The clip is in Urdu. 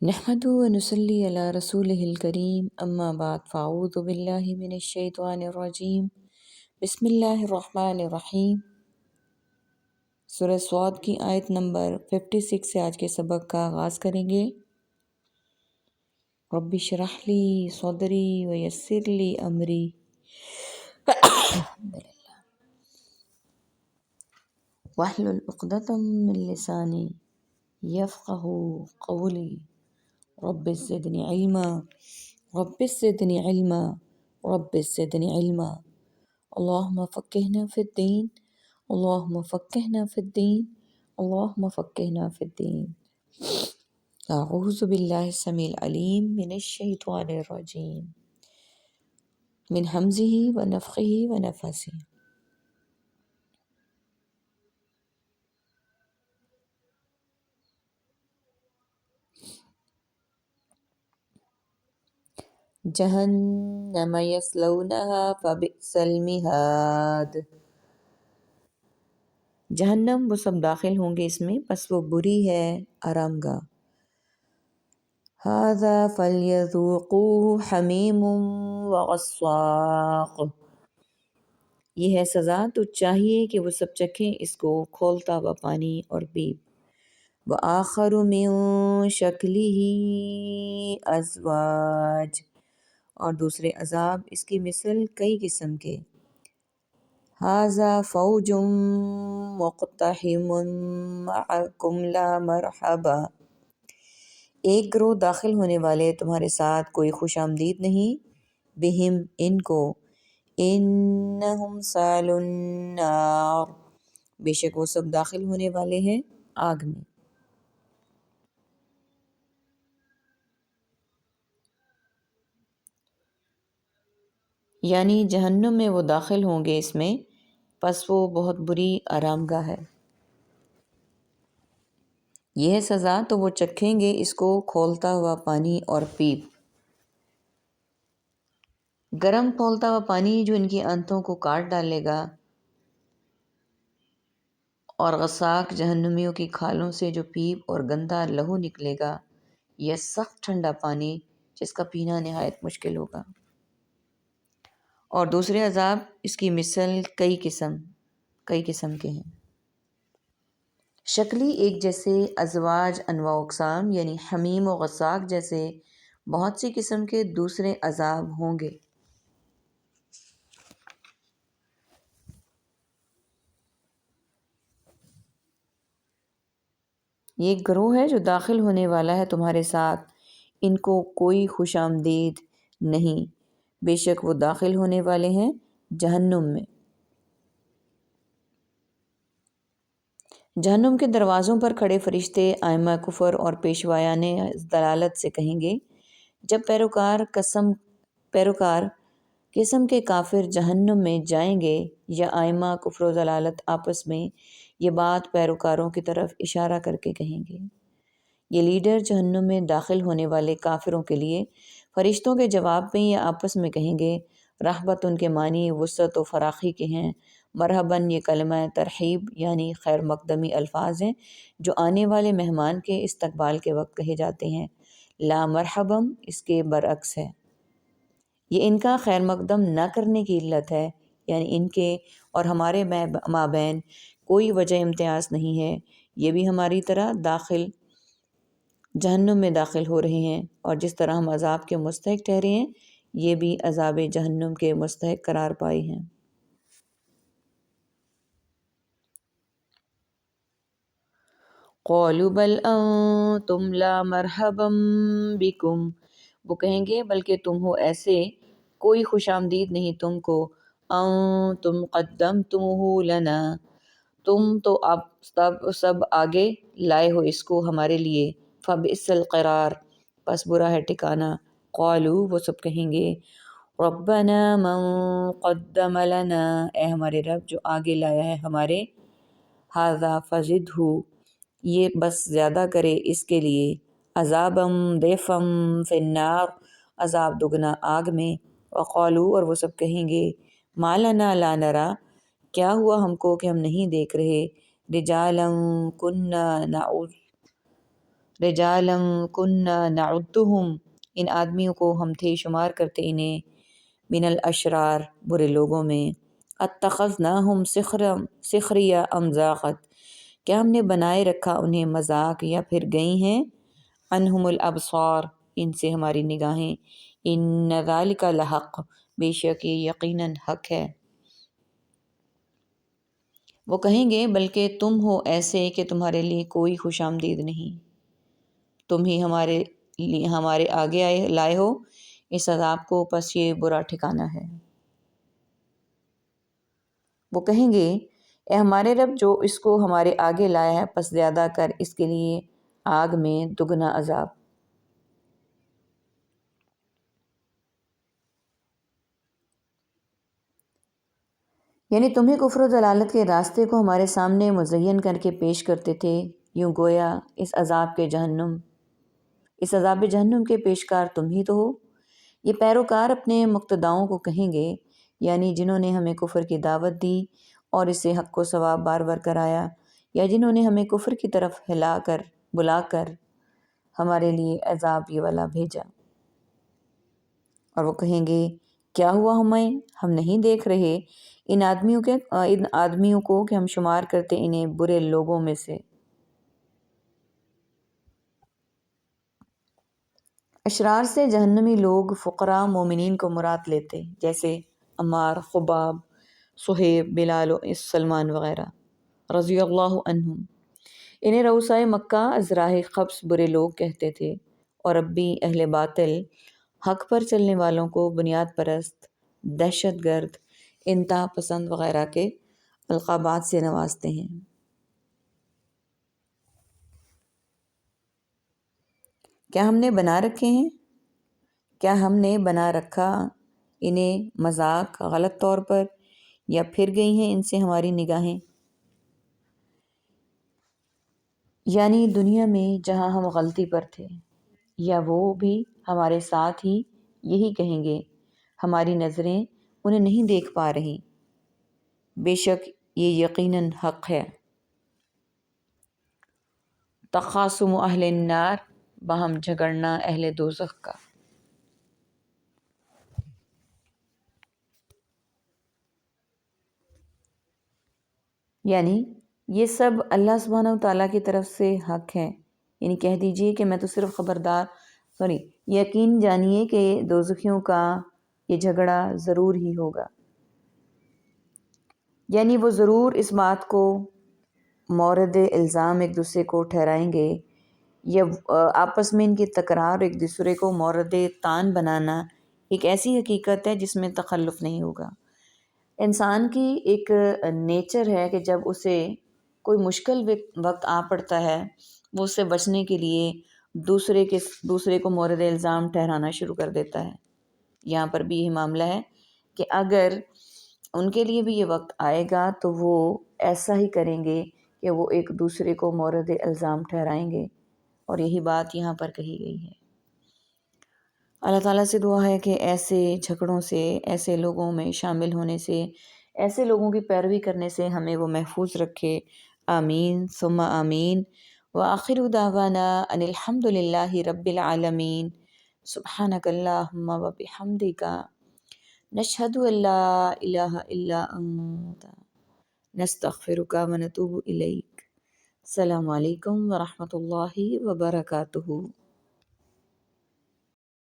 نحمد و نصلی علی رسولہ الکریم اما بعد فاعوذ باللہ من الشیطان الرجیم بسم اللہ الرحمن الرحیم۔ سورہ صاد کی آیت نمبر 56 سے آج کے سبق کا آغاز کریں گے۔ رب اشرح لی صدری ویسر لی امری واحلل عقدۃ من لسانی یفقہوا قولی رب زدنی علما رب زدنی علما رب زدنی علما اللہم فقہنا فی الدین اللہم فقہنا فی الدین اللہم فقہنا فی الدین۔ اعوذ باللہ السمیع العلیم من الشیطان الرجیم من ہمزہ ونفخہ ونفثہ۔ جہنم یصلونہا فبئس المہاد۔ جہنم وہ سب داخل ہوں گے اس میں، پس وہ بری ہے آرام گاہ۔ ھذا فلیذوقوہ حمیم وغساق۔ یہ ہے سزا تو چاہیے کہ وہ سب چکھیں اس کو، کھولتا ہوا پانی اور پیپ۔ وآخر من شکلہ ازواج، اور دوسرے عذاب اس کی مثل کئی قسم کے۔ ھذا فوج مقتحم معکم لا مرحبا۔ ایک گروہ داخل ہونے والے تمہارے ساتھ، کوئی خوش آمدید نہیں۔ بہم ان کو، انہم صالوا النار، بے شک وہ سب داخل ہونے والے ہیں آگ میں۔ یعنی جہنم میں وہ داخل ہوں گے اس میں، پس وہ بہت بری آرام گاہ ہے۔ یہ ہے سزا تو وہ چکھیں گے اس کو، کھولتا ہوا پانی اور پیپ۔ گرم کھولتا ہوا پانی جو ان کی آنتوں کو کاٹ ڈالے گا، اور غساق جہنمیوں کی کھالوں سے جو پیپ اور گندا لہو نکلے گا، یہ سخت ٹھنڈا پانی جس کا پینا نہایت مشکل ہوگا۔ اور دوسرے عذاب اس کی مثل کئی قسم کے ہیں۔ شکلی ایک جیسے، ازواج انواع و اقسام، یعنی حمیم و غساق جیسے بہت سی قسم کے دوسرے عذاب ہوں گے۔ یہ ایک گروہ ہے جو داخل ہونے والا ہے تمہارے ساتھ، ان کو کوئی خوش آمدید نہیں، بے شک وہ داخل ہونے والے ہیں جہنم میں۔ جہنم کے دروازوں پر کھڑے فرشتے ائمہ کفر اور پیشوایان ضلالت سے کہیں گے، جب پیروکار قسم کے کافر جہنم میں جائیں گے، یا ائمہ کفر و ضلالت آپس میں یہ بات پیروکاروں کی طرف اشارہ کر کے کہیں گے۔ یہ لیڈر جہنم میں داخل ہونے والے کافروں کے لیے فرشتوں کے جواب میں یہ آپس میں کہیں گے۔ رحبت ان کے معنی وسعت و فراخی کے ہیں۔ مرحباً یہ کلمہ ترحیب یعنی خیر مقدمی الفاظ ہیں جو آنے والے مہمان کے استقبال کے وقت کہے جاتے ہیں۔ لا مرحباً اس کے برعکس ہے، یہ ان کا خیر مقدم نہ کرنے کی علت ہے، یعنی ان کے اور ہمارے مابین کوئی وجہ امتیاز نہیں ہے، یہ بھی ہماری طرح جہنم میں داخل ہو رہے ہیں، اور جس طرح ہم عذاب کے مستحق ٹھہرے ہیں، یہ بھی عذاب جہنم کے مستحق قرار پائے ہیں۔ قالوا بل انتم لا مرحبا بکم، وہ کہیں گے بلکہ تم ہو ایسے، کوئی خوش آمدید نہیں تم کو۔ انتم قدمتموہ لنا، تم تو اب سب آگے لائے ہو اس کو ہمارے لیے۔ فبئس القرار، پس برا ہے ٹھکانہ۔ قالوا وہ سب کہیں گے، ربنا من قدم لنا، اے ہمارے رب جو آگے لایا ہے ہمارے، ھذا فزدہ، یہ بس زیادہ کرے اس کے لیے، عذابا ضعفا فی النار، عذاب دگنا آگ میں۔ وقالوا اور وہ سب کہیں گے، ما لنا لا نری، کیا ہوا ہم کو کہ ہم نہیں دیکھ رہے، رجالا کننا رجالم کننا نعدہم، ان آدمیوں کو ہم تھے شمار کرتے انہیں، من الاشرار برے لوگوں میں، اتخذناہم سخریا ام ذاقت، کیا ہم نے بنائے رکھا انہیں مذاق یا پھر گئی ہیں، عنہم الابصار، ان سے ہماری نگاہیں، ان ذالک لحق، بے شک یہ یقیناً حق ہے۔ وہ کہیں گے بلکہ تم ہو ایسے کہ تمہارے لیے کوئی خوش آمدید نہیں، تم ہی ہمارے آگے لائے ہو اس عذاب کو، پس یہ برا ٹھکانہ ہے۔ وہ کہیں گے اے ہمارے رب جو اس کو ہمارے آگے لایا ہے، پس زیادہ کر اس کے لیے آگ میں دگنا عذاب۔ یعنی تمہیں کفر و ضلالت کے راستے کو ہمارے سامنے مزین کر کے پیش کرتے تھے، یوں گویا اس عذاب جہنم کے پیشکار تم ہی تو ہو۔ یہ پیروکار اپنے مقتداؤں کو کہیں گے، یعنی جنہوں نے ہمیں کفر کی دعوت دی اور اسے حق و ثواب بار بار کرایا، یا جنہوں نے ہمیں کفر کی طرف بلا کر ہمارے لیے عذاب یہ والا بھیجا۔ اور وہ کہیں گے کیا ہوا ہم نہیں دیکھ رہے ان آدمیوں کو کہ ہم شمار کرتے انہیں برے لوگوں میں سے۔ اشرار سے جہنمی لوگ فقراء مومنین کو مراد لیتے، جیسے عمار، خباب، صہیب، بلال و سلمان وغیرہ رضی اللہ عنہم۔ انہیں رؤسائے مکہ از راہ قبض برے لوگ کہتے تھے، اور اب بھی اہل باطل حق پر چلنے والوں کو بنیاد پرست، دہشت گرد، انتہا پسند وغیرہ کے القابات سے نوازتے ہیں۔ کیا ہم نے بنا رکھا انہیں مذاق غلط طور پر، یا پھر گئی ہیں ان سے ہماری نگاہیں؟ یعنی دنیا میں جہاں ہم غلطی پر تھے، یا وہ بھی ہمارے ساتھ ہی یہی کہیں گے ہماری نظریں انہیں نہیں دیکھ پا رہی، بے شک یہ یقیناً حق ہے۔ تخاصم اہل النار، باہم جھگڑنا اہل دوزخ کا۔ یعنی یہ سب اللہ سبحانہ و تعالیٰ کی طرف سے حق ہے، یعنی کہہ دیجئے کہ میں تو صرف یقین جانیے کہ دوزخیوں کا یہ جھگڑا ضرور ہی ہوگا، یعنی وہ ضرور اس بات کو مورد الزام ایک دوسرے کو ٹھہرائیں گے، یا آپس میں ان کی تکرار ایک دوسرے کو مورد طعن بنانا ایک ایسی حقیقت ہے جس میں تخلف نہیں ہوگا۔ انسان کی ایک نیچر ہے کہ جب اسے کوئی مشکل وقت آ پڑتا ہے، وہ اس سے بچنے کے لیے دوسرے کو مورد الزام ٹھہرانا شروع کر دیتا ہے۔ یہاں پر بھی یہ معاملہ ہے کہ اگر ان کے لیے بھی یہ وقت آئے گا تو وہ ایسا ہی کریں گے کہ وہ ایک دوسرے کو مورد الزام ٹھہرائیں گے، اور یہی بات یہاں پر کہی گئی ہے۔ اللہ تعالیٰ سے دعا ہے کہ ایسے جھگڑوں سے، ایسے لوگوں میں شامل ہونے سے، ایسے لوگوں کی پیروی کرنے سے ہمیں وہ محفوظ رکھے۔ آمین ثم آمین۔ وآخر دعوانا ان الحمد للہ رب العالمین۔ سبحانک اللہم وبحمدک، نشہد ان لا الہ الا انت، نستغفرک ونتوب الیک۔ السلام علیکم ورحمۃ اللہ وبرکاتہ۔